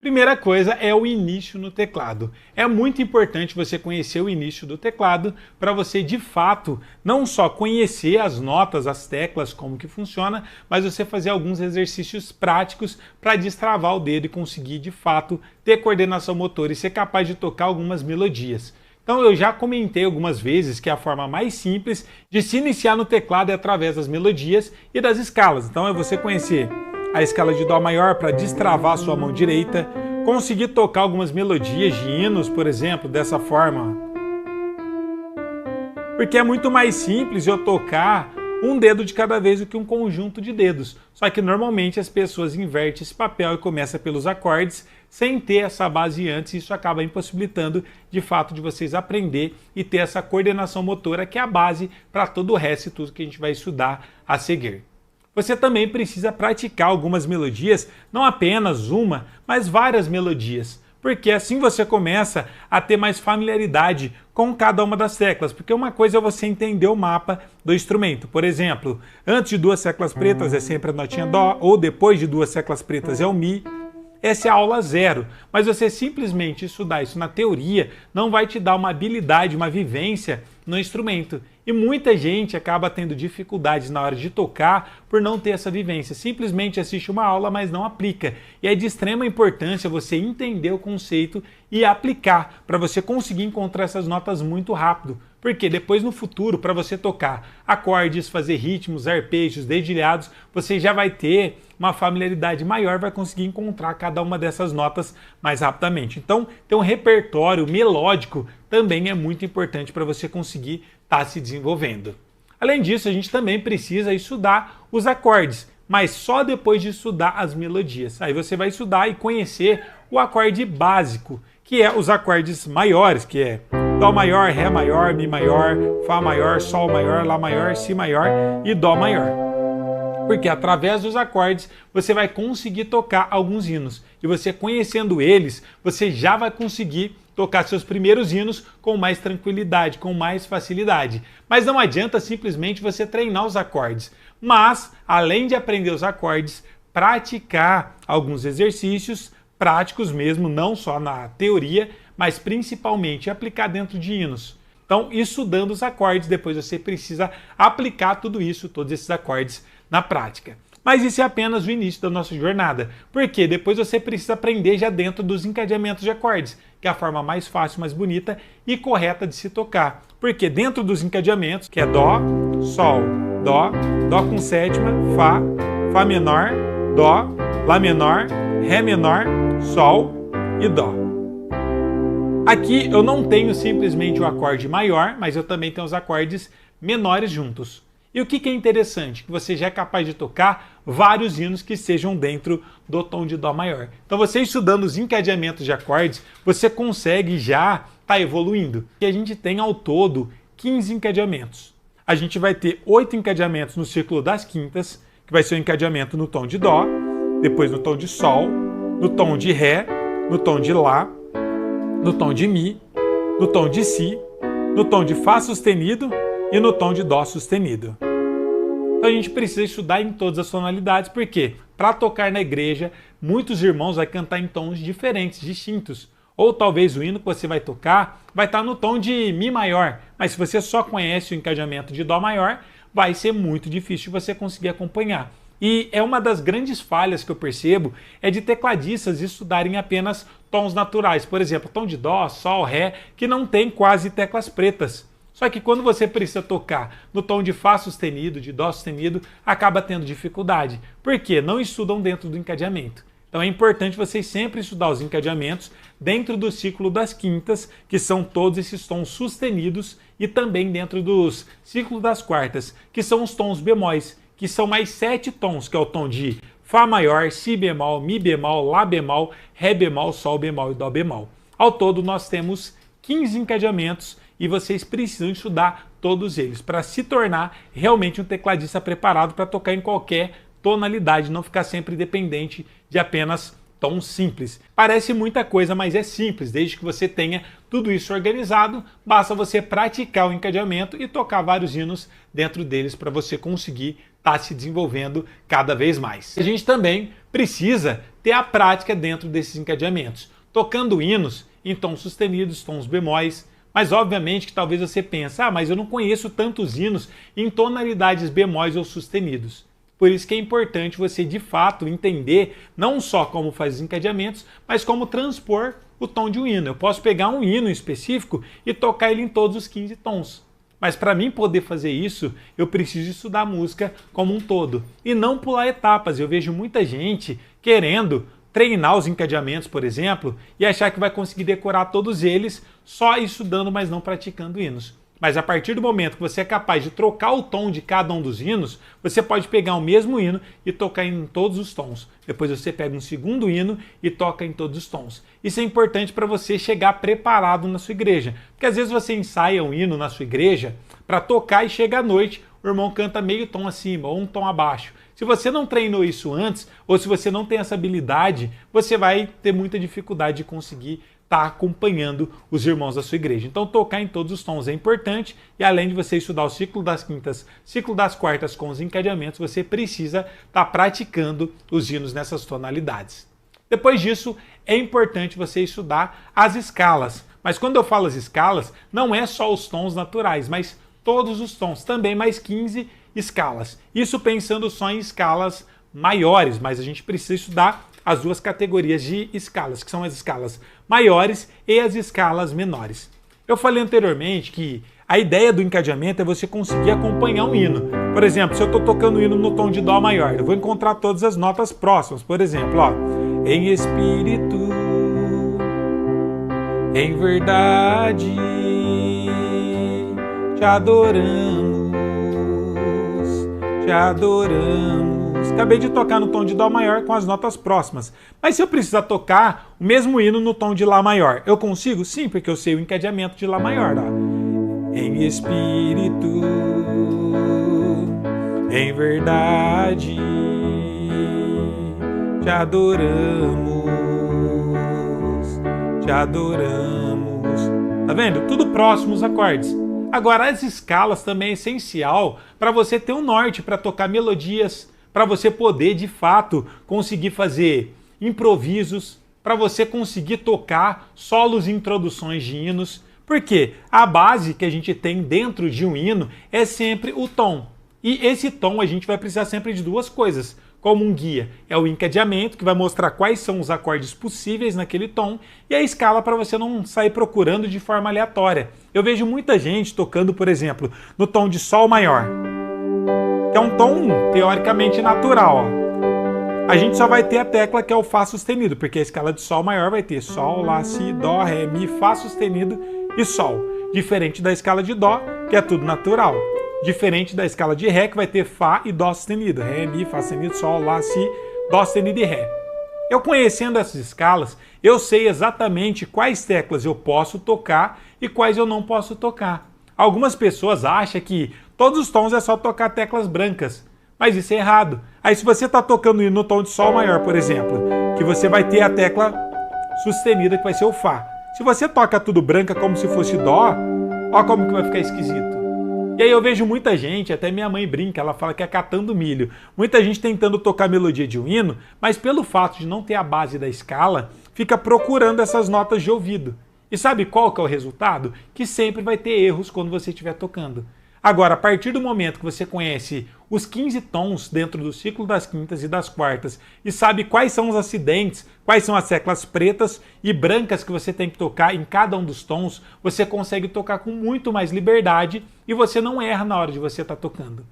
Primeira coisa é o início no teclado. É muito importante você conhecer o início do teclado para você, de fato, não só conhecer as notas, as teclas, como que funciona, mas você fazer alguns exercícios práticos para destravar o dedo e conseguir, de fato, ter coordenação motora e ser capaz de tocar algumas melodias. Então eu já comentei algumas vezes que a forma mais simples de se iniciar no teclado é através das melodias e das escalas. Então é você conhecer a escala de Dó maior para destravar a sua mão direita, conseguir tocar algumas melodias de hinos, por exemplo, dessa forma. Porque é muito mais simples eu tocar um dedo de cada vez do que um conjunto de dedos. Só que normalmente as pessoas invertem esse papel e começam pelos acordes sem ter essa base antes, e isso acaba impossibilitando de fato de vocês aprender e ter essa coordenação motora que é a base para todo o resto e tudo que a gente vai estudar a seguir. Você também precisa praticar algumas melodias, não apenas uma, mas várias melodias, porque assim você começa a ter mais familiaridade com cada uma das teclas, porque uma coisa é você entender o mapa do instrumento. Por exemplo, antes de duas teclas pretas é sempre a notinha Dó, ou depois de duas teclas pretas é o Mi. Essa é a aula 0, mas você simplesmente estudar isso na teoria não vai te dar uma habilidade, uma vivência no instrumento. E muita gente acaba tendo dificuldades na hora de tocar por não ter essa vivência. Simplesmente assiste uma aula, mas não aplica. E é de extrema importância você entender o conceito e aplicar para você conseguir encontrar essas notas muito rápido. Porque depois no futuro, para você tocar acordes, fazer ritmos, arpejos, dedilhados, você já vai ter uma familiaridade maior, vai conseguir encontrar cada uma dessas notas mais rapidamente. Então, ter um repertório melódico também é muito importante para você conseguir estar se desenvolvendo. Além disso, a gente também precisa estudar os acordes, mas só depois de estudar as melodias. Aí você vai estudar e conhecer o acorde básico, que é os acordes maiores, que é Dó maior, Ré maior, Mi maior, Fá maior, Sol maior, Lá maior, Si maior e Dó maior. Porque através dos acordes você vai conseguir tocar alguns hinos. E você conhecendo eles, você já vai conseguir tocar seus primeiros hinos com mais tranquilidade, com mais facilidade. Mas não adianta simplesmente você treinar os acordes. Mas, além de aprender os acordes, praticar alguns exercícios práticos mesmo, não só na teoria, mas principalmente aplicar dentro de hinos. Então, estudando os acordes, depois você precisa aplicar tudo isso, todos esses acordes, na prática. Mas isso é apenas o início da nossa jornada, porque depois você precisa aprender já dentro dos encadeamentos de acordes, que é a forma mais fácil, mais bonita e correta de se tocar. Porque dentro dos encadeamentos, que é Dó, Sol, Dó, Dó com sétima, Fá, Fá menor, Dó, Lá menor, Ré menor, Sol e Dó. Aqui eu não tenho simplesmente o acorde maior, mas eu também tenho os acordes menores juntos. E o que é interessante? Que você já é capaz de tocar vários hinos que sejam dentro do tom de Dó maior. Então você estudando os encadeamentos de acordes, você consegue já estar evoluindo. E a gente tem ao todo 15 encadeamentos. A gente vai ter 8 encadeamentos no círculo das quintas, que vai ser o encadeamento no tom de Dó, depois no tom de Sol, no tom de Ré, no tom de Lá, no tom de Mi, no tom de Si, no tom de Fá sustenido e no tom de Dó sustenido. Então a gente precisa estudar em todas as tonalidades, porque para tocar na igreja, muitos irmãos vão cantar em tons diferentes, distintos. Ou talvez o hino que você vai tocar vai estar no tom de Mi maior, mas se você só conhece o encadeamento de Dó maior, vai ser muito difícil você conseguir acompanhar. E é uma das grandes falhas que eu percebo, é de tecladistas estudarem apenas tons naturais. Por exemplo, tom de Dó, Sol, Ré, que não tem quase teclas pretas. Só que quando você precisa tocar no tom de Fá sustenido, de Dó sustenido, acaba tendo dificuldade. Por quê? Não estudam dentro do encadeamento. Então é importante vocês sempre estudar os encadeamentos dentro do ciclo das quintas, que são todos esses tons sustenidos, e também dentro dos ciclos das quartas, que são os tons bemóis, que são mais 7 tons, que é o tom de Fá maior, Si bemol, Mi bemol, Lá bemol, Ré bemol, Sol bemol e Dó bemol. Ao todo nós temos 15 encadeamentos e vocês precisam estudar todos eles para se tornar realmente um tecladista preparado para tocar em qualquer tonalidade, não ficar sempre dependente de apenas tons simples. Parece muita coisa, mas é simples, desde que você tenha tudo isso organizado, basta você praticar o encadeamento e tocar vários hinos dentro deles para você conseguir estar se desenvolvendo cada vez mais. A gente também precisa ter a prática dentro desses encadeamentos, tocando hinos em tons sustenidos, tons bemóis, mas obviamente que talvez você pense, mas eu não conheço tantos hinos em tonalidades bemóis ou sustenidos. Por isso que é importante você de fato entender não só como faz os encadeamentos, mas como transpor o tom de um hino. Eu posso pegar um hino específico e tocar ele em todos os 15 tons. Mas para mim poder fazer isso, eu preciso estudar a música como um todo e não pular etapas. Eu vejo muita gente querendo treinar os encadeamentos, por exemplo, e achar que vai conseguir decorar todos eles só estudando, mas não praticando hinos. Mas a partir do momento que você é capaz de trocar o tom de cada um dos hinos, você pode pegar o mesmo hino e tocar em todos os tons. Depois você pega um segundo hino e toca em todos os tons. Isso é importante para você chegar preparado na sua igreja. Porque às vezes você ensaia um hino na sua igreja para tocar e chega à noite, o irmão canta meio tom acima ou um tom abaixo. Se você não treinou isso antes, ou se você não tem essa habilidade, você vai ter muita dificuldade de conseguir estar acompanhando os irmãos da sua igreja. Então tocar em todos os tons é importante e além de você estudar o ciclo das quintas, ciclo das quartas com os encadeamentos, você precisa estar praticando os hinos nessas tonalidades. Depois disso, é importante você estudar as escalas. Mas quando eu falo as escalas, não é só os tons naturais, mas todos os tons, também mais 15 escalas. Isso pensando só em escalas maiores, mas a gente precisa estudar as duas categorias de escalas, que são as escalas maiores e as escalas menores. Eu falei anteriormente que a ideia do encadeamento é você conseguir acompanhar um hino. Por exemplo, se eu estou tocando o hino no tom de Dó maior, eu vou encontrar todas as notas próximas. Por exemplo, em espírito, em verdade, te adoramos, te adoramos. Acabei de tocar no tom de Dó maior com as notas próximas. Mas se eu precisar tocar o mesmo hino no tom de Lá maior, eu consigo? Sim, porque eu sei o encadeamento de Lá maior. Em espírito, em verdade, te adoramos, te adoramos. Tá vendo? Tudo próximo os acordes. Agora, as escalas também é essencial para você ter um norte para tocar melodias, para você poder, de fato, conseguir fazer improvisos, para você conseguir tocar solos e introduções de hinos. Porque a base que a gente tem dentro de um hino é sempre o tom. E esse tom a gente vai precisar sempre de duas coisas. Como um guia é o encadeamento, que vai mostrar quais são os acordes possíveis naquele tom, e a escala para você não sair procurando de forma aleatória. Eu vejo muita gente tocando, por exemplo, no tom de Sol maior, que é um tom teoricamente natural. A gente só vai ter a tecla que é o Fá sustenido, porque a escala de Sol maior vai ter Sol, Lá, Si, Dó, Ré, Mi, Fá sustenido e Sol. Diferente da escala de Dó, que é tudo natural. Diferente da escala de Ré, que vai ter Fá e Dó sustenido. Ré, Mi, Fá sustenido, Sol, Lá, Si, Dó sustenido e Ré. Eu conhecendo essas escalas, eu sei exatamente quais teclas eu posso tocar e quais eu não posso tocar. Algumas pessoas acham que todos os tons é só tocar teclas brancas, mas isso é errado. Aí se você está tocando no tom de Sol maior, por exemplo, que você vai ter a tecla sustenida, que vai ser o Fá. Se você toca tudo branca como se fosse Dó, ó como que vai ficar esquisito. E aí eu vejo muita gente, até minha mãe brinca, ela fala que é catando milho. Muita gente tentando tocar a melodia de um hino, mas pelo fato de não ter a base da escala, fica procurando essas notas de ouvido. E sabe qual que é o resultado? Que sempre vai ter erros quando você estiver tocando. Agora, a partir do momento que você conhece os 15 tons dentro do ciclo das quintas e das quartas e sabe quais são os acidentes, quais são as teclas pretas e brancas que você tem que tocar em cada um dos tons, você consegue tocar com muito mais liberdade e você não erra na hora de você estar tocando.